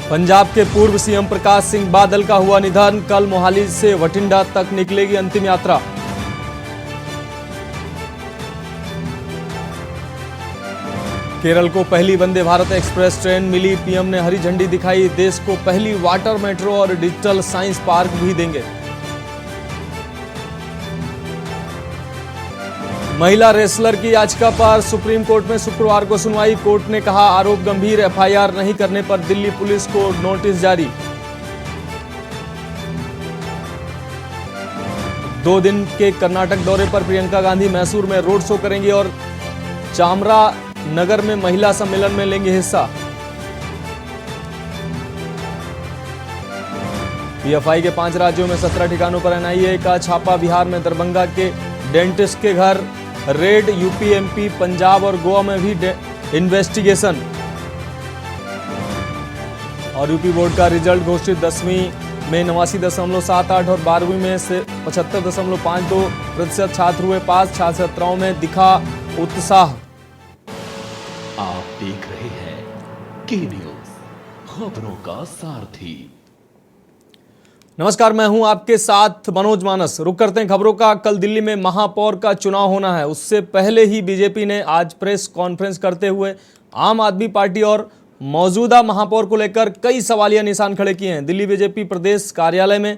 पंजाब के पूर्व सीएम प्रकाश सिंह बादल का हुआ निधन। कल मोहाली से बठिंडा तक निकलेगी अंतिम यात्रा। केरल को पहली वंदे भारत एक्सप्रेस ट्रेन मिली। पीएम ने हरी झंडी दिखाई। देश को पहली वाटर मेट्रो और डिजिटल साइंस पार्क भी देंगे। महिला रेसलर की याचिका पर सुप्रीम कोर्ट में शुक्रवार को सुनवाई। कोर्ट ने कहा आरोप गंभीर, एफआईआर नहीं करने पर दिल्ली पुलिस को नोटिस जारी। 2 दिन के कर्नाटक दौरे पर प्रियंका गांधी मैसूर में रोड शो करेंगी और चामरा नगर में महिला सम्मेलन में लेंगे हिस्सा। पीएफआई के 5 राज्यों में 17 ठिकानों पर एनआईए का छापा। बिहार में दरभंगा के डेंटिस्ट के घर रेड। यूपी, एमपी, पंजाब और गोवा में भी इन्वेस्टिगेशन। और यूपी बोर्ड का रिजल्ट घोषित। 10वीं में 89.78 और 12वीं में से 75.52% छात्र हुए पास। छात्र छात्राओं में दिखा उत्साह। आप देख रहे हैं के न्यूज, खबरों का सारथी। नमस्कार, मैं हूं आपके साथ मनोज मानस। रुक करते हैं खबरों का। कल दिल्ली में महापौर का चुनाव होना है। उससे पहले ही बीजेपी ने आज प्रेस कॉन्फ्रेंस करते हुए आम आदमी पार्टी और मौजूदा महापौर को लेकर कई सवालिया निशान खड़े किए हैं। दिल्ली बीजेपी प्रदेश कार्यालय में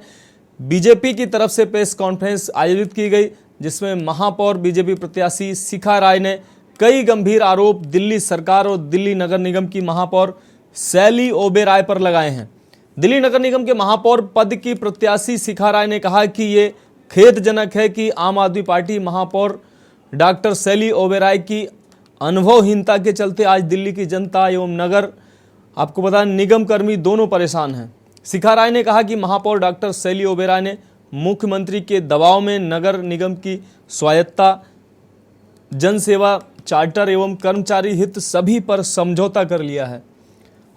बीजेपी की तरफ से प्रेस कॉन्फ्रेंस आयोजित की गई, जिसमें महापौर बीजेपी प्रत्याशी शिखा राय ने कई गंभीर आरोप दिल्ली सरकार और दिल्ली नगर निगम की महापौर शैली ओबेरॉय पर लगाए हैं। दिल्ली नगर निगम के महापौर पद की प्रत्याशी शिखा राय ने कहा कि ये खेदजनक है कि आम आदमी पार्टी महापौर डॉक्टर शैली ओबेरॉय की अनुभवहीनता के चलते आज दिल्ली की जनता एवं नगर, आपको पता है, निगम कर्मी दोनों परेशान हैं। शिखा राय ने कहा कि महापौर डॉक्टर शैली ओबेरॉय ने मुख्यमंत्री के दबाव में नगर निगम की स्वायत्ता, जनसेवा चार्टर एवं कर्मचारी हित सभी पर समझौता कर लिया है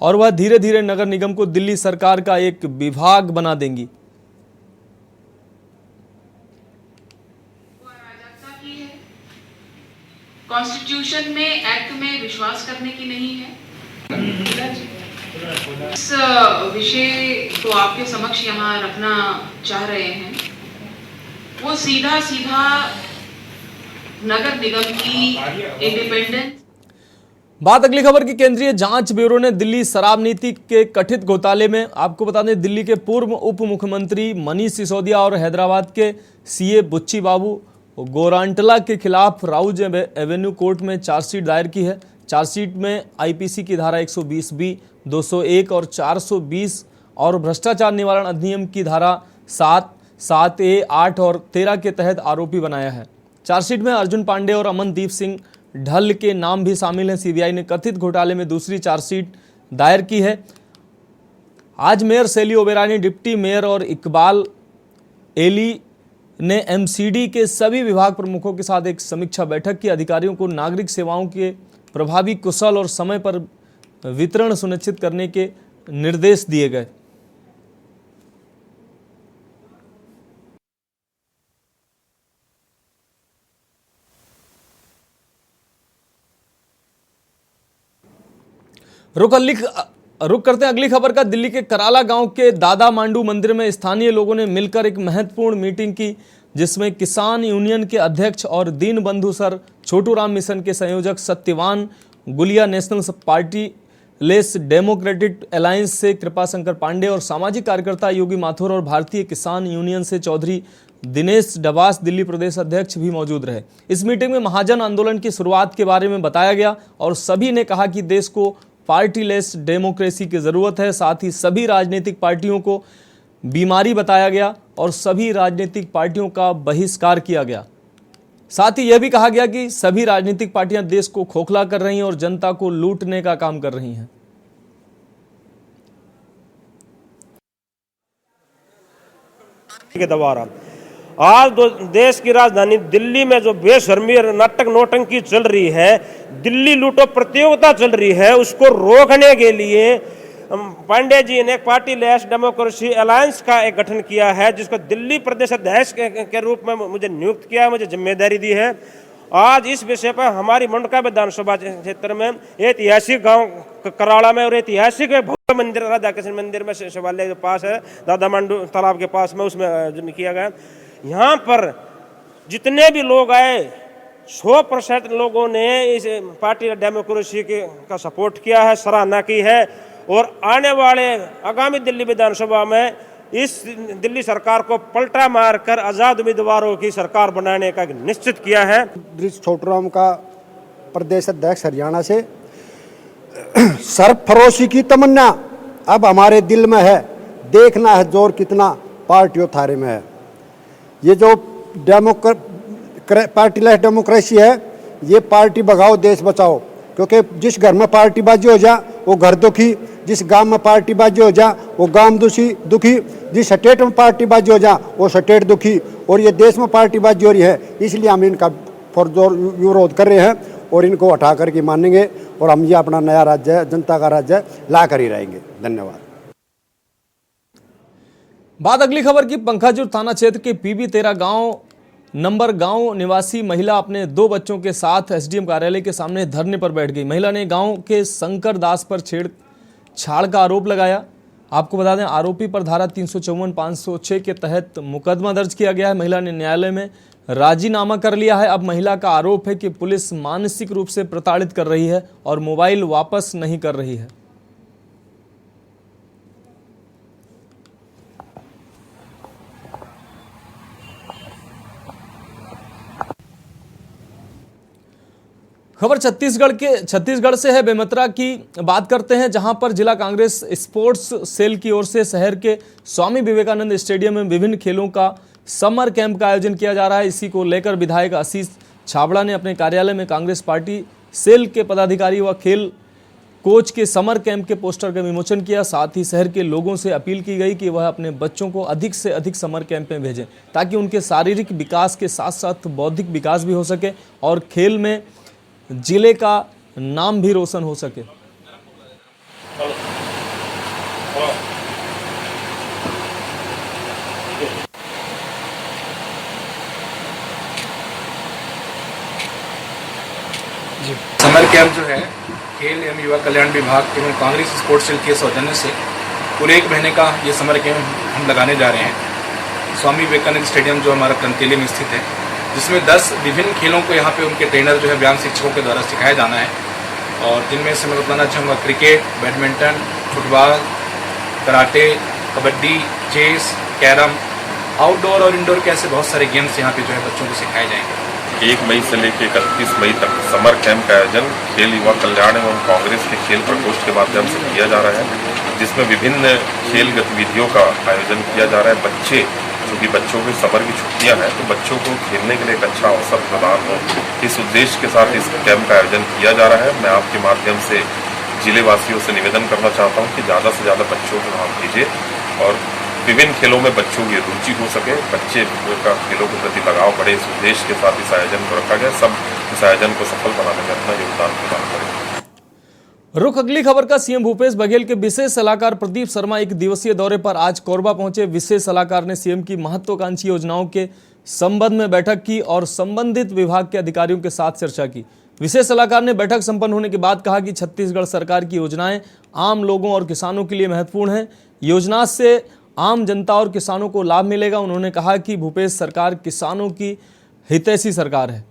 और वह धीरे धीरे नगर निगम को दिल्ली सरकार का एक विभाग बना देंगी। कॉन्स्टिट्यूशन में, एक्ट में विश्वास करने की नहीं है। इस विषय को आपके समक्ष यहाँ रखना चाह रहे हैं, वो सीधा सीधा नगर निगम की इंडिपेंडेंस। बात अगली खबर की। केंद्रीय जांच ब्यूरो ने दिल्ली शराब नीति के कथित घोटाले में, आपको बता दें, दिल्ली के पूर्व उप मुख्यमंत्री मनीष सिसोदिया और हैदराबाद के सीए बुच्ची बाबू गोरांटला के खिलाफ राउज एवेन्यू कोर्ट में चार्जशीट दायर की है। चार्जशीट में आईपीसी की धारा 120B, 201 और 420 और भ्रष्टाचार निवारण अधिनियम की धारा 7, 7A, 8 और 13 के तहत आरोपी बनाया है। चार्जशीट में अर्जुन पांडे और अमनदीप सिंह ढल के नाम भी शामिल हैं। सीबीआई ने कथित घोटाले में दूसरी चार्जशीट दायर की है। आज मेयर शैली ओबेरॉय ने डिप्टी मेयर और इकबाल एली ने एमसीडी के सभी विभाग प्रमुखों के साथ एक समीक्षा बैठक की। अधिकारियों को नागरिक सेवाओं के प्रभावी, कुशल और समय पर वितरण सुनिश्चित करने के निर्देश दिए गए। रुक करते हैं अगली खबर का। दिल्ली के कराला गांव के दादा मांडू मंदिर में स्थानीय लोगों ने मिलकर एक महत्वपूर्ण मीटिंग की, जिसमें किसान यूनियन के अध्यक्ष और दीन बंधु सर छोटू राम मिशन के संयोजक Satyavan Gulia, national party less democratic alliance से कृपा शंकर पांडे और सामाजिक कार्यकर्ता योगी माथुर और भारतीय किसान यूनियन से चौधरी दिनेश डबास, दिल्ली प्रदेश अध्यक्ष, भी मौजूद रहे। इस मीटिंग में महाजन आंदोलन की शुरुआत के बारे में बताया गया और सभी ने कहा कि देश को पार्टी लेस डेमोक्रेसी की जरूरत है। साथ ही सभी राजनीतिक पार्टियों को बीमारी बताया गया और सभी राजनीतिक पार्टियों का बहिष्कार किया गया। साथ ही यह भी कहा गया कि सभी राजनीतिक पार्टियां देश को खोखला कर रही हैं और जनता को लूटने का काम कर रही हैं। के द्वारा आज देश की राजधानी दिल्ली में जो बेशर्मी नाटक नौटंकी चल रही है, दिल्ली लूटो प्रतियोगिता चल रही है, उसको रोकने के लिए पांडे जी ने पार्टी लेस डेमोक्रेसी अलायंस का एक गठन किया है, जिसको दिल्ली प्रदेश अध्यक्ष के रूप में मुझे नियुक्त किया है, मुझे जिम्मेदारी दी है। आज इस विषय पर हमारी मंडका विधानसभा क्षेत्र में ऐतिहासिक गांव कराड़ा में और ऐतिहासिक मंदिर राधा कृष्ण मंदिर में शिवालय के पास है, दादा मांडू तालाब के पास में, उसमें आयोजन किया गया। यहाँ पर जितने भी लोग आए 100% लोगों ने इस पार्टी डेमोक्रेसी का सपोर्ट किया है, सराहना की है और आने वाले आगामी दिल्ली विधानसभा में इस दिल्ली सरकार को पलटा मारकर आजाद उम्मीदवारों की सरकार बनाने का निश्चित किया है। ब्रिज छोटूराम का प्रदेश अध्यक्ष हरियाणा से, सरफरोशी की तमन्ना अब हमारे दिल में है, देखना है जोर कितना पार्टियों थारे में है। ये जो पार्टीलेस डेमोक्रेसी है, ये पार्टी भगाओ देश बचाओ, क्योंकि जिस घर में पार्टीबाजी हो जा वो घर दुखी, जिस गांव में पार्टीबाजी हो जा वो गांव दुखी, जिस स्टेट में पार्टीबाजी हो जा वो स्टेट दुखी, और ये देश में पार्टीबाजी हो रही है। इसलिए हम इनका पुरजोर विरोध कर रहे हैं और इनको हटा करके मानेंगे और हम ये अपना नया राज्य है, जनता का राज्य है, ला कर ही रहेंगे। धन्यवाद। बात अगली खबर की। पंखाजुर थाना क्षेत्र के पीबी 13 गांव निवासी महिला अपने 2 बच्चों के साथ एसडीएम कार्यालय के सामने धरने पर बैठ गई। महिला ने गांव के शंकर दास पर छेड़छाड़ का आरोप लगाया। आपको बता दें, आरोपी पर धारा 354, 506 के तहत मुकदमा दर्ज किया गया है। महिला ने न्यायालय में राजीनामा कर लिया है। अब महिला का आरोप है कि पुलिस मानसिक रूप से प्रताड़ित कर रही है और मोबाइल वापस नहीं कर रही है। खबर छत्तीसगढ़ से है। बेमेतरा की बात करते हैं, जहां पर जिला कांग्रेस स्पोर्ट्स सेल की ओर से शहर के स्वामी विवेकानंद स्टेडियम में विभिन्न खेलों का समर कैंप का आयोजन किया जा रहा है। इसी को लेकर विधायक आशीष छाबड़ा ने अपने कार्यालय में कांग्रेस पार्टी सेल के पदाधिकारी व खेल कोच के समर कैंप के पोस्टर का विमोचन किया। साथ ही शहर के लोगों से अपील की गई कि वह अपने बच्चों को अधिक से अधिक समर कैंप में भेजें, ताकि उनके शारीरिक विकास के साथ साथ बौद्धिक विकास भी हो सके और खेल में जिले का नाम भी रोशन हो सके। समर कैंप जो है खेल एवं युवा कल्याण विभाग एवं कांग्रेस स्पोर्ट्स सेल के सौजन्य से पूरे 1 महीने का ये समर कैंप हम लगाने जा रहे हैं। स्वामी विवेकानंद स्टेडियम जो हमारा कंतेली में स्थित है, जिसमें 10 विभिन्न खेलों को यहाँ पे उनके ट्रेनर जो है व्यायाम शिक्षकों के द्वारा सिखाया जाना है। और जिनमें से मैं बताना चाहूँगा cricket, badminton, football, karate, kabaddi, chess, carrom, outdoor और इंडोर के ऐसे बहुत सारे गेम्स यहाँ पे जो है बच्चों को सिखाए जाएंगे। 1 मई से लेकर 31 मई तक समर कैंप का आयोजन खेल युवा कल्याण एवं कांग्रेस के खेल प्रकोष्ठ के माध्यम से किया जा रहा है, जिसमें विभिन्न खेल गतिविधियों का आयोजन किया जा रहा है। बच्चे, क्योंकि बच्चों की समर की छुट्टियां हैं, तो बच्चों को खेलने के लिए एक अच्छा अवसर प्रदान हो, इस उद्देश्य के साथ इस कैंप का आयोजन किया जा रहा है। मैं आपके माध्यम से जिले वासियों से निवेदन करना चाहता हूँ कि ज़्यादा से ज़्यादा बच्चों को वहाँ भेजें और विभिन्न खेलों में बच्चों की रुचि हो सके, बच्चे का खेलों के प्रति लगाव बढ़े। इस उद्देश्य के साथ इस आयोजन को रखा गया। सब इस आयोजन को सफल बनाने में अपना योगदान प्रदान करें। रुख अगली खबर का। सीएम भूपेश बघेल के विशेष सलाहकार प्रदीप शर्मा 1 दिवसीय दौरे पर आज कोरबा पहुंचे। विशेष सलाहकार ने सीएम की महत्वाकांक्षी योजनाओं के संबंध में बैठक की और संबंधित विभाग के अधिकारियों के साथ चर्चा की। विशेष सलाहकार ने बैठक संपन्न होने के बाद कहा कि छत्तीसगढ़ सरकार की योजनाएं आम लोगों और किसानों के लिए महत्वपूर्ण है। योजना से आम जनता और किसानों को लाभ मिलेगा। उन्होंने कहा कि भूपेश सरकार किसानों की हितैषी सरकार है।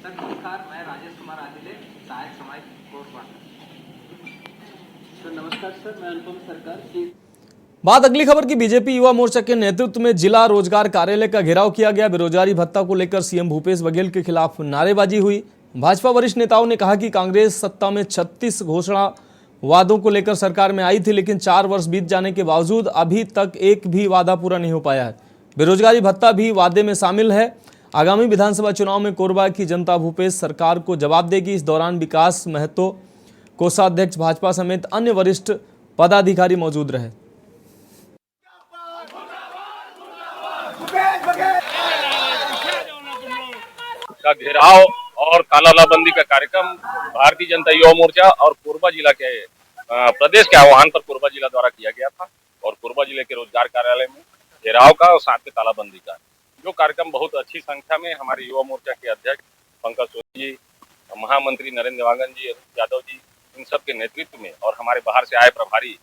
नमस्कार, मैं राजेश कुमार आदिले, सहायक समाज कोरबा। नमस्कार सर, मैं अनुपम सरकार। बात अगली खबर की। बीजेपी युवा मोर्चा के नेतृत्व में जिला रोजगार कार्यालय का घेराव किया गया। बेरोजगारी भत्ता को लेकर सीएम भूपेश बघेल के खिलाफ नारेबाजी हुई। भाजपा वरिष्ठ नेताओं ने कहा कि कांग्रेस सत्ता में 36 घोषणा वादों को लेकर सरकार में आई थी, लेकिन 4 वर्ष बीत जाने के बावजूद अभी तक एक भी वादा पूरा नहीं हो पाया है। बेरोजगारी भत्ता भी वादे में शामिल है। आगामी विधानसभा चुनाव में कोरबा की जनता भूपेश सरकार को जवाब देगी। इस दौरान विकास महतो, कोषाध्यक्ष भाजपा समेत अन्य वरिष्ठ पदाधिकारी मौजूद रहे। का घेराव और तालाबंदी का कार्यक्रम भारतीय जनता युवा मोर्चा और कोरबा जिला के प्रदेश के आह्वान पर कोरबा जिला द्वारा किया गया था। और कोरबा जिले के रोजगार कार्यालय में घेराव का और साथ में तालाबंदी का जो कार्यक्रम बहुत अच्छी संख्या में हमारे युवा मोर्चा के अध्यक्ष पंकज सोनी जी, महामंत्री नरेंद्र देवांगन जी, अरुण यादव जी, इन सब के नेतृत्व में और हमारे बाहर से आए प्रभारी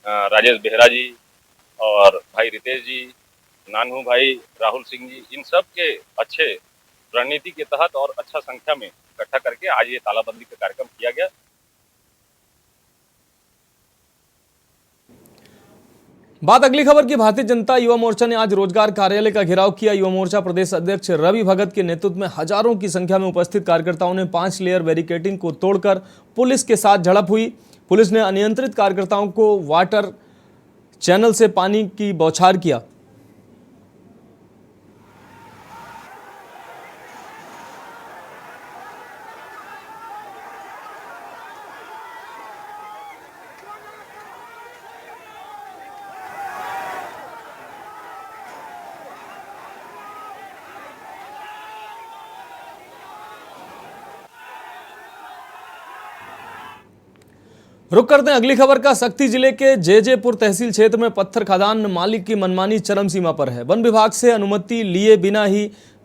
राजेश बेहरा जी और भाई रितेश जी, नानू भाई, राहुल सिंह जी, इन सब के अच्छे रणनीति के तहत और अच्छा संख्या में इकट्ठा करके आज ये तालाबंदी का कार्यक्रम किया गया। बात अगली खबर की। भारतीय जनता युवा मोर्चा ने आज रोजगार कार्यालय का घेराव किया। युवा मोर्चा प्रदेश अध्यक्ष रवि भगत के नेतृत्व में हजारों की संख्या में उपस्थित कार्यकर्ताओं ने 5 लेयर बैरिकेडिंग को तोड़कर पुलिस के साथ झड़प हुई। पुलिस ने अनियंत्रित कार्यकर्ताओं को वाटर चैनल से पानी की बौछार किया। रुक करते हैं अगली खबर का। शक्ति जिले के जेजेपुर तहसील क्षेत्र में पत्थर खदान मालिक की मनमानी चरम सीमा पर है। वन विभाग से अनुमति लिए बिना ही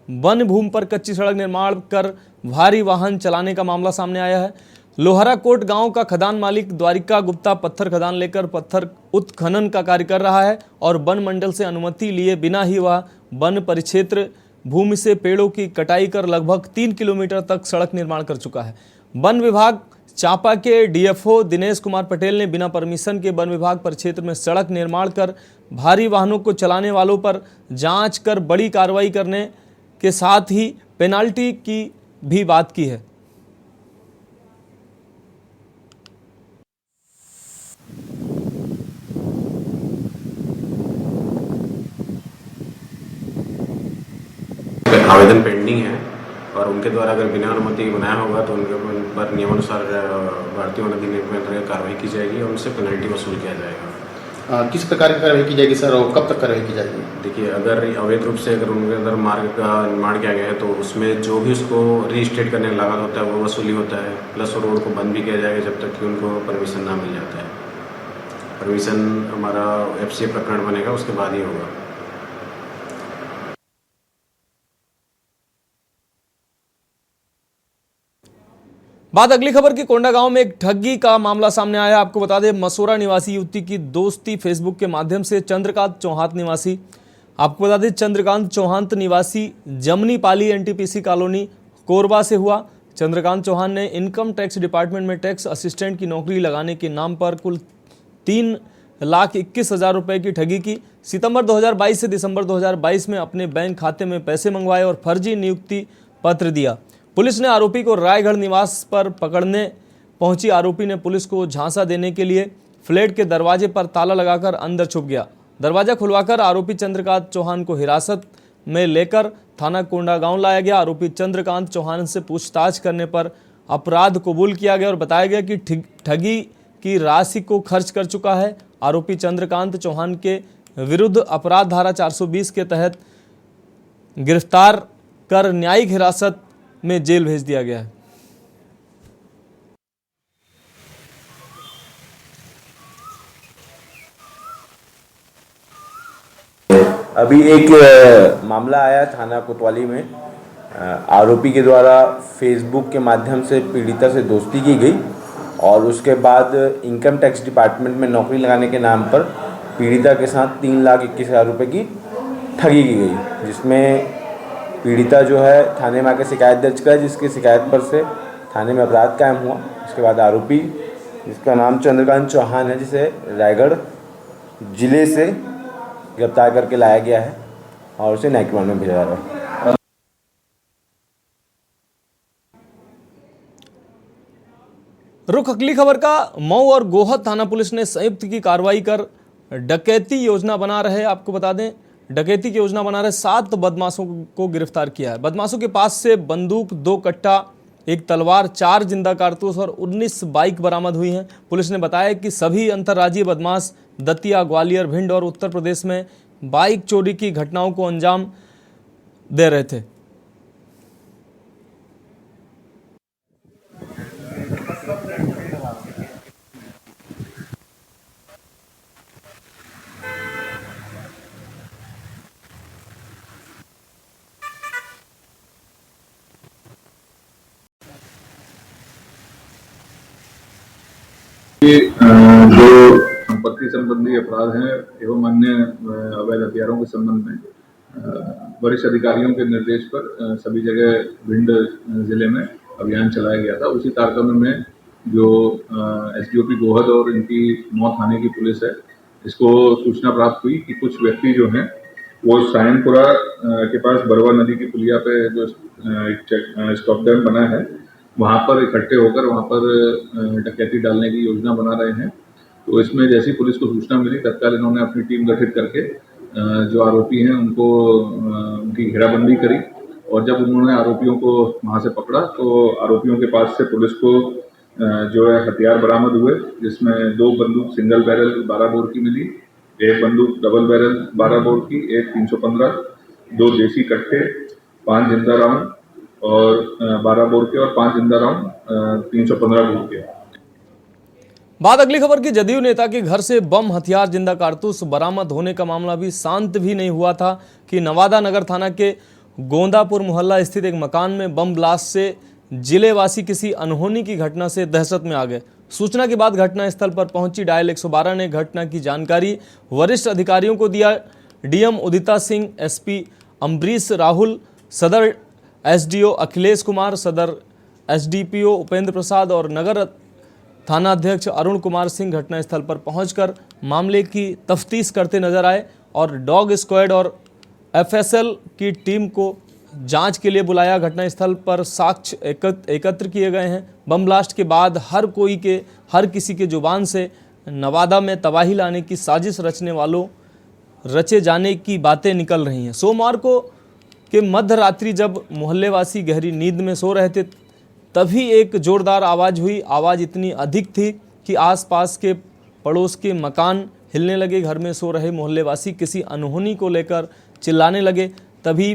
वन भूमि पर कच्ची सड़क निर्माण कर भारी वाहन चलाने का मामला सामने आया है। लोहरा कोट गांव का खदान मालिक द्वारिका गुप्ता पत्थर खदान लेकर पत्थर उत्खनन का कार्य कर रहा है और वन मंडल से अनुमति लिए बिना ही वह वन परिक्षेत्र भूमि से पेड़ों की कटाई कर लगभग 3 किलोमीटर तक सड़क निर्माण कर चुका है। वन विभाग चांपा के डीएफओ दिनेश कुमार पटेल ने बिना परमिशन के वन विभाग परिक्षेत्र में सड़क निर्माण कर भारी वाहनों को चलाने वालों पर जांच कर बड़ी कार्रवाई करने के साथ ही पेनाल्टी की भी बात की है। आवेदन पेंडिंग है और उनके द्वारा अगर बिना अनुमति बनाया होगा तो उनके पर नियमानुसार भारतीय वन अधिनियम के अंतर्गत कार्रवाई की जाएगी और उनसे पेनल्टी वसूल किया जाएगा। किस प्रकार की कार्रवाई की जाएगी सर और कब तक कार्रवाई की जाएगी? देखिए, अगर अवैध रूप से अगर उनके अंदर मार्ग का निर्माण किया गया है तो उसमें जो भी उसको रीस्टेट करने का लागत होता है वो वसूली होता है, प्लस रोड को बंद भी किया जाएगा जब तक कि उनको परमिशन ना मिल जाता है। परमिशन हमारा FCA प्रकरण बनेगा उसके बाद ही होगा। बात अगली खबर की। कोंडागांव में एक ठगी का मामला सामने आया। आपको बता दें, मसोरा निवासी युवती की दोस्ती फेसबुक के माध्यम से चंद्रकांत चौहान निवासी जमनी पाली NTPC कॉलोनी कोरबा से हुआ। चंद्रकांत चौहान ने इनकम टैक्स डिपार्टमेंट में टैक्स असिस्टेंट की नौकरी लगाने के नाम पर कुल 3,21,000 रुपए की ठगी की। सितंबर 2022 से दिसंबर 2022 में अपने बैंक खाते में पैसे मंगवाए और फर्जी नियुक्ति पत्र दिया। पुलिस ने आरोपी को रायगढ़ निवास पर पकड़ने पहुंची। आरोपी ने पुलिस को झांसा देने के लिए फ्लैट के दरवाजे पर ताला लगाकर अंदर छुप गया। दरवाजा खुलवाकर आरोपी चंद्रकांत चौहान को हिरासत में लेकर थाना कोंडागांव लाया गया। आरोपी चंद्रकांत चौहान से पूछताछ करने पर अपराध कबूल किया गया और बताया गया कि ठगी की राशि को खर्च कर चुका है। आरोपी चंद्रकांत चौहान के विरुद्ध अपराध धारा 420 के तहत गिरफ्तार कर न्यायिक हिरासत में जेल भेज दिया गया है। अभी एक मामला आया थाना कोतवाली में। आरोपी के द्वारा फेसबुक के माध्यम से पीड़िता से दोस्ती की गई और उसके बाद इनकम टैक्स डिपार्टमेंट में नौकरी लगाने के नाम पर पीड़िता के साथ 3,21,000 रुपये की ठगी की गई, जिसमें पीड़िता जो है थाने में आकर शिकायत दर्ज कराई, जिसकी शिकायत पर से थाने में अपराध कायम हुआ। उसके बाद आरोपी, जिसका नाम चंद्रकांत चौहान है, जिसे रायगढ़ जिले से गिरफ्तार करके लाया गया है और उसे न्यायिक रिमांड में भेजा जा रहा है। रुख अगली खबर का। मऊ और गोहद थाना पुलिस ने संयुक्त की कार्रवाई कर डकैती योजना बना रहे, आपको बता दें, डकैती की योजना बना रहे 7 बदमाशों को गिरफ्तार किया है। बदमाशों के पास से बंदूक, 2 कट्टा, 1 तलवार, 4 जिंदा कारतूस और 19 बाइक बरामद हुई हैं। पुलिस ने बताया कि सभी अंतर्राज्यीय बदमाश दतिया, ग्वालियर, भिंड और उत्तर प्रदेश में बाइक चोरी की घटनाओं को अंजाम दे रहे थे। जो संपत्ति संबंधी अपराध हैं एवं अन्य अवैध हथियारों के संबंध में वरिष्ठ अधिकारियों के निर्देश पर सभी जगह भिंड जिले में अभियान चलाया गया था। उसी तारतम्य में जो एसडीओपी गोहद और इनकी 9 थाने की पुलिस है, इसको सूचना प्राप्त हुई कि कुछ व्यक्ति जो हैं वो सायनपुरा के पास बरवा नदी की पुलिया पे जो स्टॉप डैम बना है वहाँ पर इकट्ठे होकर वहाँ पर डकैती डालने की योजना बना रहे हैं। तो इसमें जैसी पुलिस को सूचना मिली तत्काल इन्होंने अपनी टीम गठित करके जो आरोपी हैं उनको उनकी घेराबंदी करी और जब उन्होंने आरोपियों को वहाँ से पकड़ा तो आरोपियों के पास से पुलिस को जो है हथियार बरामद हुए, जिसमें 2 बंदूक सिंगल बैरल 12 बोर की मिली, 1 बंदूक डबल बैरल 12 बोर की, 1 315, 2 देसी कट्टे, 5 जिंदा राउंड और 12 बोर के और 5 जिंदा राउंड 315 बोर के। बात अगली खबर की। जदयू नेता के घर से बम, हथियार, जिंदा कारतूस बरामद होने का मामला भी शांत भी नहीं हुआ था कि नवादा नगर थाना के गोंदापुर मोहल्ला स्थित एक मकान में बम ब्लास्ट से जिलेवासी किसी अनहोनी की घटना से दहशत में आ गए। सूचना के बाद घटनास्थल पर पहुंची डायल 112 ने घटना की जानकारी वरिष्ठ अधिकारियों को दिया। डीएम उदिता सिंह, एसपी अम्बरीश राहुल, सदर एसडीओ अखिलेश कुमार, सदर एसडीपीओ उपेंद्र प्रसाद और नगर थाना अध्यक्ष अरुण कुमार सिंह घटनास्थल पर पहुंचकर मामले की तफ्तीश करते नजर आए और डॉग स्क्वाड और एफएसएल की टीम को जांच के लिए बुलाया। घटनास्थल पर साक्ष्य एकत्र किए गए हैं। बम ब्लास्ट के बाद हर किसी के जुबान से नवादा में तबाही लाने की साजिश रचे जाने की बातें निकल रही हैं। सोमवार को के मध्य रात्रि जब मोहल्लेवासी गहरी नींद में सो रहे थे तभी एक जोरदार आवाज़ हुई। आवाज़ इतनी अधिक थी कि आसपास के पड़ोस के मकान हिलने लगे। घर में सो रहे मोहल्लेवासी किसी अनहोनी को लेकर चिल्लाने लगे। तभी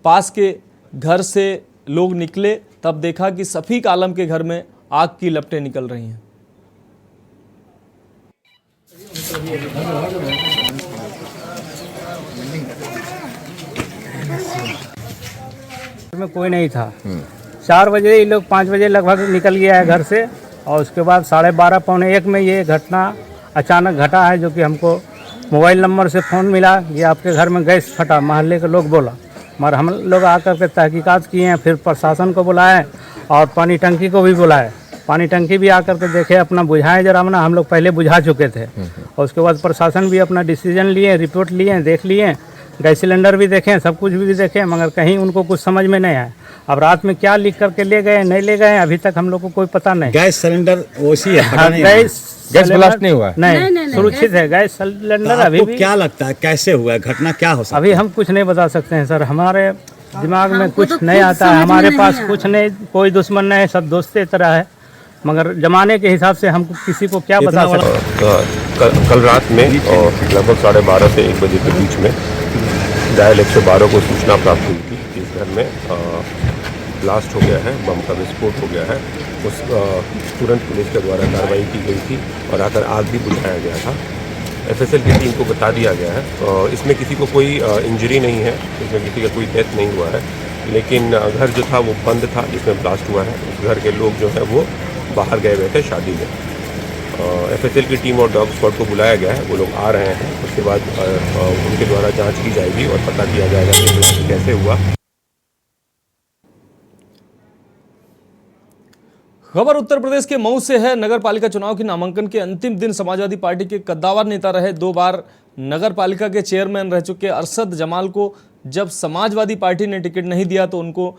पास के घर से लोग निकले, तब देखा कि शफीक आलम के घर में आग की लपटें निकल रही हैं। में कोई नहीं था। 4 बजे ये लोग 5 बजे लगभग निकल गया है घर से और उसके बाद 12:30 पौने 1 में ये घटना अचानक घटा है, जो कि हमको मोबाइल नंबर से फ़ोन मिला कि आपके घर में गैस फटा। मोहल्ले के लोग बोला, मगर हम लोग आकर के तहकीकात किए हैं, फिर प्रशासन को बुलाए और पानी टंकी को भी बुलाए। पानी टंकी भी आकर के देखे, अपना बुझाएं जरा मना, हम लोग पहले बुझा चुके थे। और उसके बाद प्रशासन भी अपना डिसीजन लिए, रिपोर्ट लिए, देख लिए, गैस सिलेंडर भी देखें, सब कुछ भी देखें, मगर कहीं उनको कुछ समझ में नहीं आया। अब रात में क्या लिख करके ले गए नहीं ले गए अभी तक हम लोग को कोई पता नहीं। गैस सिलेंडर वैसी है, गैस ब्लास्ट नहीं हुआ, नहीं सुरक्षित है गैस सिलेंडर। तो अभी भी क्या लगता है कैसे हुआ, घटना क्या हो सकता है? अभी हम कुछ नहीं बता सकते हैं सर, हमारे दिमाग में कुछ नहीं आता है। हमारे पास कुछ नहीं, कोई दुश्मन नहीं, सब दोस्ते तरह है, मगर जमाने के हिसाब से हमको किसी को क्या बता सकते। कल रात में लगभग 12:30 से 1 बजे के बीच में डायल 112 को सूचना प्राप्त हुई थी कि इस घर में ब्लास्ट हो गया है, बम का विस्फोट हो गया है। उस तुरंत पुलिस के द्वारा कार्रवाई की गई थी और आकर आग भी बुझाया गया था। एफएसएल की टीम को बता दिया गया है। इसमें किसी को कोई इंजरी नहीं है, इसमें किसी का कोई डेथ नहीं हुआ है, लेकिन घर जो था वो बंद था जिसमें ब्लास्ट हुआ है। उस घर के लोग जो है वो बाहर गए हुए थे शादी में। एफएसएल की टीम और डॉग स्क्वाड को बुलाया गया है, वो लोग आ रहे हैं। उसके बाद उनके द्वारा जांच की जाएगी और पता किया जाएगा कि कैसे हुआ। खबर उत्तर प्रदेश के मऊ से है। नगर पालिका चुनाव के नामांकन के अंतिम दिन समाजवादी पार्टी के कद्दावर नेता रहे, 2 बार नगर पालिका के चेयरमैन रह चुके अरशद जमाल को जब समाजवादी पार्टी ने टिकट नहीं दिया तो उनको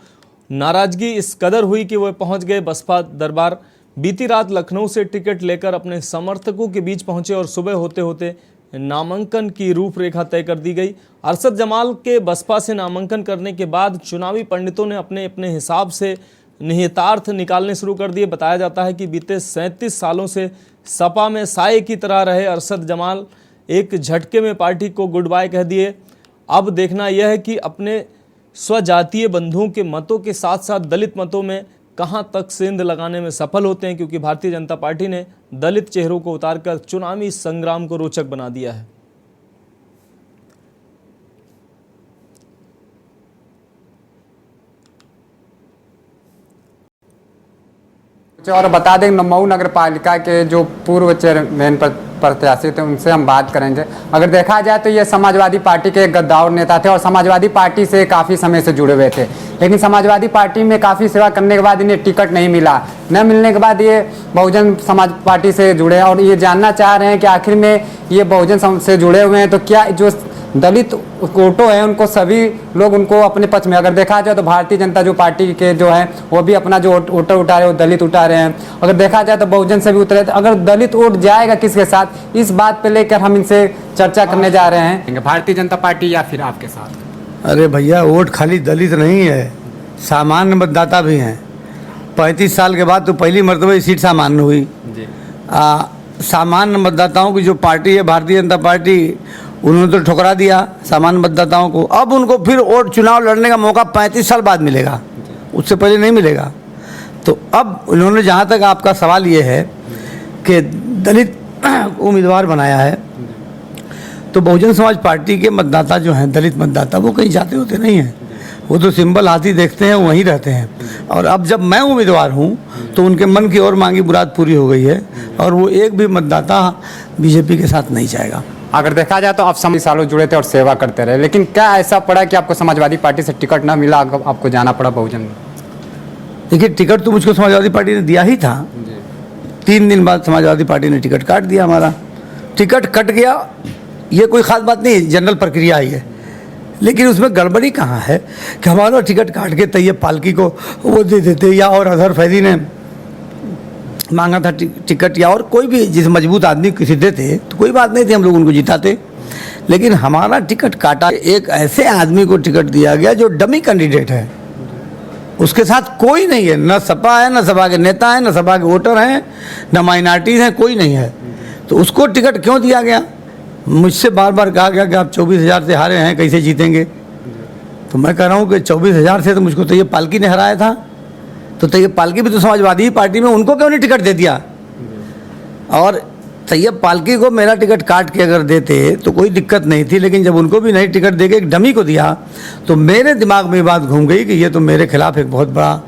नाराजगी इस कदर हुई कि वह पहुंच गए बसपा दरबार। बीती रात लखनऊ से टिकट लेकर अपने समर्थकों के बीच पहुंचे और सुबह होते होते नामांकन की रूपरेखा तय कर दी गई। अरशद जमाल के बसपा से नामांकन करने के बाद चुनावी पंडितों ने अपने अपने हिसाब से निहितार्थ निकालने शुरू कर दिए। बताया जाता है कि बीते 37 सालों से सपा में साये की तरह रहे अरशद जमाल एक झटके में पार्टी को गुड बाय कह दिए। अब देखना यह है कि अपने स्वजातीय बंधुओं के मतों के साथ साथ दलित मतों में कहां तक सेंध लगाने में सफल होते हैं, क्योंकि भारतीय जनता पार्टी ने दलित चेहरों को उतारकर चुनावी संग्राम को रोचक बना दिया है। और बता दें मऊ नगर पालिका के जो पूर्व चेयरमैन प्रत्याशी थे उनसे हम बात करेंगे। अगर देखा जाए तो ये समाजवादी पार्टी के गद्दार नेता थे और समाजवादी पार्टी से काफ़ी समय से जुड़े हुए थे, लेकिन समाजवादी पार्टी में काफ़ी सेवा करने के बाद इन्हें टिकट नहीं मिला। न मिलने के बाद ये बहुजन समाज पार्टी से जुड़े और ये जानना चाह रहे हैं कि आखिर में ये बहुजन से जुड़े हुए हैं तो क्या जो दलित वोटो है उनको सभी लोग उनको अपने पक्ष में, अगर देखा जाए तो भारतीय जनता जो पार्टी के जो है वो भी अपना जो वोटर उठा रहे हैं वो दलित उठा रहे हैं। अगर देखा जाए तो बहुजन से भी उतरे, तो अगर दलित वोट जाएगा किसके साथ, इस बात पे लेकर हम इनसे चर्चा करने जा रहे हैं। भारतीय जनता पार्टी या फिर आपके साथ? अरे भैया वोट खाली दलित नहीं है, सामान्य मतदाता भी हैं। 35 साल के बाद तो पहली मरतबा सीट सामान्य हुई। सामान्य मतदाताओं की जो पार्टी है भारतीय जनता पार्टी, उन्होंने तो ठुकरा दिया सामान्य मतदाताओं को। अब उनको फिर वोट चुनाव लड़ने का मौका 35 साल बाद मिलेगा, उससे पहले नहीं मिलेगा। तो अब उन्होंने, जहाँ तक आपका सवाल ये है कि दलित उम्मीदवार बनाया है, तो बहुजन समाज पार्टी के मतदाता जो हैं दलित मतदाता वो कहीं जाते होते नहीं हैं, वो तो सिंबल हाथी देखते हैं वहीं रहते हैं। और अब जब मैं उम्मीदवार हूँ तो उनके मन की और मांगी मुराद पूरी हो गई है और वो एक भी मतदाता बीजेपी के साथ नहीं जाएगा। अगर देखा जाए तो आप सालों जुड़े थे और सेवा करते रहे, लेकिन क्या ऐसा पड़ा कि आपको समाजवादी पार्टी से टिकट ना मिला, आपको जाना पड़ा बहुजन में? देखिए टिकट तो मुझको समाजवादी पार्टी ने दिया ही था। 3 दिन बाद समाजवादी पार्टी ने टिकट काट दिया, हमारा टिकट कट गया। ये कोई ख़ास बात नहीं, जनरल प्रक्रिया ही है। लेकिन उसमें गड़बड़ी कहाँ है कि हमारा टिकट काट के तैयब पालकी को वो दे देते, या और अजहर फैदी ने मांगा था टिकट, या और कोई भी जिस मजबूत आदमी किसी देते तो कोई बात नहीं थी, हम लोग उनको जिताते। लेकिन हमारा टिकट काटा, एक ऐसे आदमी को टिकट दिया गया जो डमी कैंडिडेट है, उसके साथ कोई नहीं है, न सपा है, न सपा के नेता हैं, न सपा के वोटर हैं, न माइनॉरिटीज़ हैं, कोई नहीं है। तो उसको टिकट क्यों दिया गया? मुझसे बार बार कहा गया कि आप 24,000 से हारे हैं, कैसे जीतेंगे? तो मैं कह रहा हूँ कि 24,000 से तो मुझको तैयब पालकी ने हराया था, तो तैयब पालकी भी तो समाजवादी पार्टी में, उनको क्यों नहीं टिकट दे दिया? और तैयब पालकी को मेरा टिकट काट के अगर देते तो कोई दिक्कत नहीं थी, लेकिन जब उनको भी नहीं टिकट दे के एक डमी को दिया तो मेरे दिमाग में बात घूम गई कि ये तो मेरे खिलाफ एक बहुत बड़ा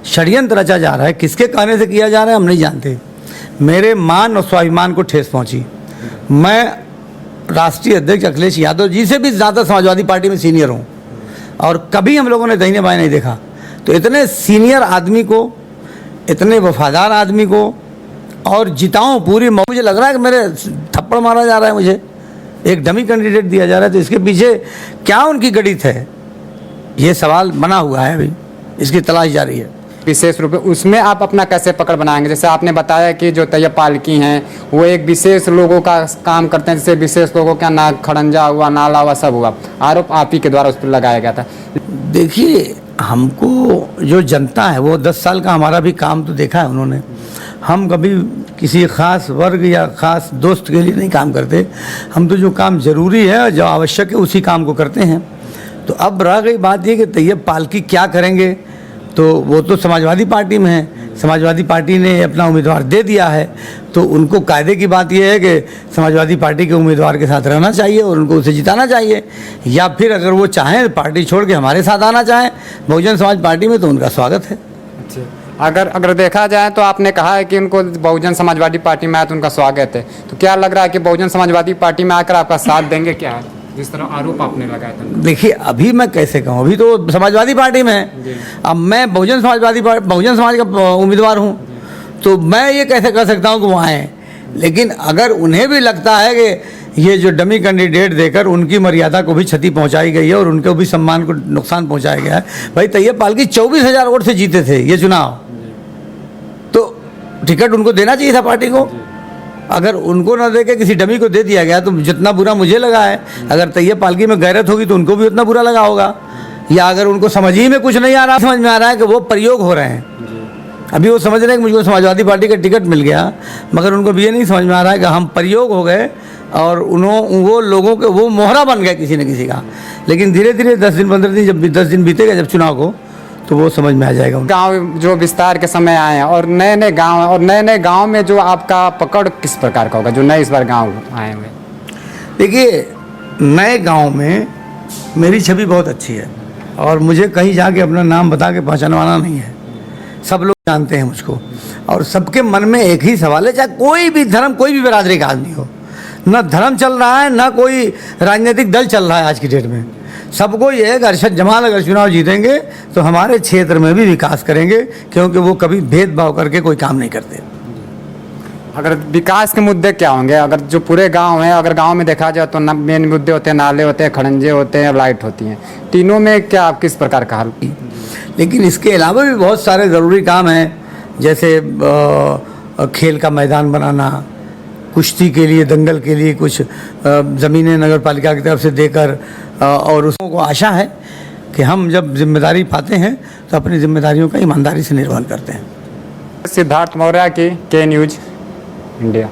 षड्यंत्र रचा जा रहा है। किसके कहने से किया जा रहा है हम नहीं जानते। मेरे मान और स्वाभिमान को ठेस पहुँची। मैं राष्ट्रीय अध्यक्ष अखिलेश यादव जी से भी ज़्यादा समाजवादी पार्टी में सीनियर हूँ और कभी हम लोगों ने दाहिने बाएं नहीं देखा। तो इतने सीनियर आदमी को, इतने वफादार आदमी को और जिताऊं पूरी, मुझे लग रहा है कि मेरे थप्पड़ मारा जा रहा है, मुझे एक डमी कैंडिडेट दिया जा रहा है। तो इसके पीछे क्या उनकी गणित है, ये सवाल बना हुआ है, अभी इसकी तलाश जारी है। विशेष रूप से उसमें आप अपना कैसे पकड़ बनाएंगे? जैसे आपने बताया कि जो तैयब पालकी हैं वो एक विशेष लोगों का काम करते हैं, जैसे विशेष लोगों का ना खड़ंजा हुआ, नाला हुआ, सब हुआ, आरोप आप ही के द्वारा उस पर लगाया गया था। देखिए हमको जो जनता है वो 10 साल का हमारा भी काम तो देखा है उन्होंने। हम कभी किसी ख़ास वर्ग या ख़ास दोस्त के लिए नहीं काम करते, हम तो जो काम ज़रूरी है, जो आवश्यक है, उसी काम को करते हैं। तो अब रह गई बात ये कि तैयब पालकी क्या करेंगे, तो वो तो समाजवादी पार्टी में है, समाजवादी पार्टी ने अपना उम्मीदवार दे दिया है, तो उनको कायदे की बात यह है कि समाजवादी पार्टी के उम्मीदवार के साथ रहना चाहिए और उनको उसे जिताना चाहिए, या फिर अगर वो चाहें पार्टी छोड़ के हमारे साथ आना चाहें बहुजन समाज पार्टी में, तो उनका स्वागत है। अगर देखा जाए तो आपने कहा है कि उनको बहुजन समाजवादी पार्टी में आए तो उनका स्वागत है, तो क्या लग रहा है कि बहुजन समाजवादी पार्टी में आकर आपका साथ देंगे क्या, जिस तरह आरोप आपने लगाया था? देखिए अभी मैं कैसे कहूँ, अभी तो समाजवादी पार्टी में है, अब मैं बहुजन समाज का उम्मीदवार हूँ, तो मैं ये कैसे कर सकता हूँ कि वो आएँ। लेकिन अगर उन्हें भी लगता है कि ये जो डमी कैंडिडेट देकर उनकी मर्यादा को भी क्षति पहुँचाई गई है और उनके भी सम्मान को नुकसान पहुँचाया गया है। भाई तैयब पालकी 24,000 वोट से जीते थे ये चुनाव, तो टिकट उनको देना चाहिए था पार्टी को। अगर उनको ना दे के किसी डमी को दे दिया गया तो जितना बुरा मुझे लगा है, अगर तैयब पालकी में गैरत होगी तो उनको भी उतना बुरा लगा होगा। या अगर उनको समझ ही में कुछ नहीं आ रहा, समझ में आ रहा है कि वो प्रयोग हो रहे हैं, अभी वो समझ रहे हैं कि मुझको समाजवादी पार्टी का टिकट मिल गया, मगर उनको भी ये नहीं समझ में आ रहा है कि हम प्रयोग हो गए और वो लोगों के वो मोहरा बन गए किसी न किसी का। लेकिन धीरे धीरे 10 दिन 15 दिन, जब 10 दिन बीतेगा जब चुनाव को, तो वो समझ में आ जाएगा। गांव जो विस्तार के समय आए हैं और नए नए गांव हैं, और नए नए गांव में जो आपका पकड़ किस प्रकार का होगा, जो नए इस बार गांव आए हुए? देखिए नए गांव में मेरी छवि बहुत अच्छी है और मुझे कहीं जाके अपना नाम बता के पहचानवाना नहीं है। सब लोग जानते हैं मुझको, और सबके मन में एक ही सवाल है, चाहे कोई भी धर्म, कोई भी बिरादरी का आदमी हो, ना धर्म चल रहा है ना कोई राजनीतिक दल चल रहा है आज की डेट में। सबको ये है कि अरशद जमाल अगर चुनाव जीतेंगे तो हमारे क्षेत्र में भी विकास करेंगे, क्योंकि वो कभी भेदभाव करके कोई काम नहीं करते। अगर विकास के मुद्दे क्या होंगे, अगर जो पूरे गांव हैं, अगर गांव में देखा जाए तो मेन मुद्दे होते हैं, नाले होते हैं, खड़ंजे होते हैं, लाइट होती हैं, तीनों में क्या किस प्रकार का हल? लेकिन इसके अलावा भी बहुत सारे ज़रूरी काम हैं, जैसे खेल का मैदान बनाना, कुश्ती के लिए, दंगल के लिए कुछ ज़मीनें नगर पालिका की तरफ से देकर, और उसको आशा है कि हम जब जिम्मेदारी पाते हैं तो अपनी जिम्मेदारियों का ईमानदारी से निर्वहन करते हैं। सिद्धार्थ मौर्य की के न्यूज इंडिया।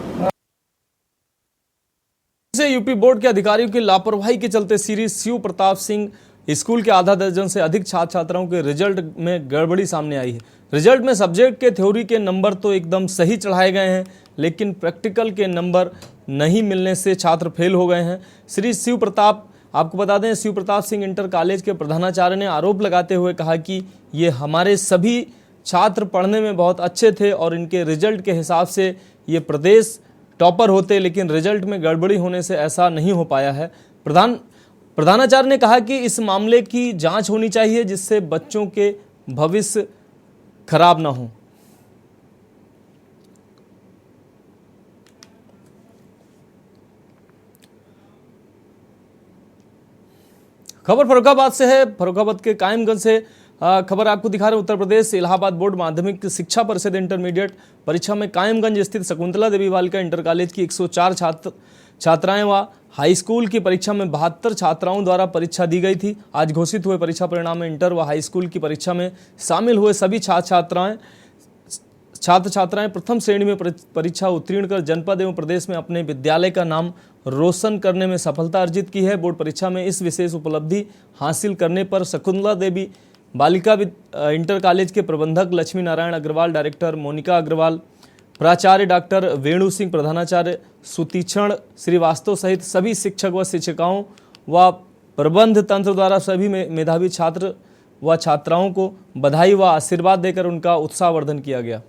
यूपी बोर्ड के अधिकारियों की लापरवाही के चलते श्री शिव प्रताप सिंह स्कूल के आधा दर्जन से अधिक छात्र छात्राओं के रिजल्ट में गड़बड़ी सामने आई है। रिजल्ट में सब्जेक्ट के थ्योरी के नंबर तो एकदम सही चढ़ाए गए हैं, लेकिन प्रैक्टिकल के नंबर नहीं मिलने से छात्र फेल हो गए हैं। श्री शिव प्रताप, आपको बता दें, शिव प्रताप सिंह इंटर कॉलेज के प्रधानाचार्य ने आरोप लगाते हुए कहा कि ये हमारे सभी छात्र पढ़ने में बहुत अच्छे थे और इनके रिजल्ट के हिसाब से ये प्रदेश टॉपर होते, लेकिन रिजल्ट में गड़बड़ी होने से ऐसा नहीं हो पाया है। प्रधानाचार्य ने कहा कि इस मामले की जांच होनी चाहिए, जिससे बच्चों के भविष्य खराब ना हो। खबर फर्रुखाबाद से है। फर्रुखाबाद के कायमगंज से खबर आपको दिखा रहे हैं। उत्तर प्रदेश इलाहाबाद बोर्ड माध्यमिक शिक्षा परिषद इंटरमीडिएट परीक्षा में कायमगंज स्थित शकुंतला देवी बालिका इंटर कॉलेज की 104 छात्राएं व हाई स्कूल की परीक्षा में 72 छात्राओं द्वारा परीक्षा दी गई थी। आज घोषित हुए परीक्षा परिणाम में इंटर व हाई स्कूल की परीक्षा में शामिल हुए सभी छात्र छात्राएं प्रथम श्रेणी में परीक्षा उत्तीर्ण कर जनपद एवं प्रदेश में अपने विद्यालय का नाम रोशन करने में सफलता अर्जित की है। बोर्ड परीक्षा में इस विशेष उपलब्धि हासिल करने पर शकुंतला देवी बालिका इंटर कॉलेज के प्रबंधक लक्ष्मी नारायण अग्रवाल, डायरेक्टर मोनिका अग्रवाल, प्राचार्य डॉक्टर वेणु सिंह, प्रधानाचार्य सुतीक्षण श्रीवास्तव सहित सभी शिक्षक व शिक्षिकाओं व प्रबंध तंत्र द्वारा सभी मेधावी छात्र व छात्राओं को बधाई व आशीर्वाद देकर उनका उत्साहवर्धन किया गया।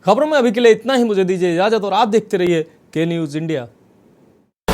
खबरों में अभी के लिए इतना ही। मुझे दीजिए इजाजत और आप देखते रहिए के न्यूज़ इंडिया।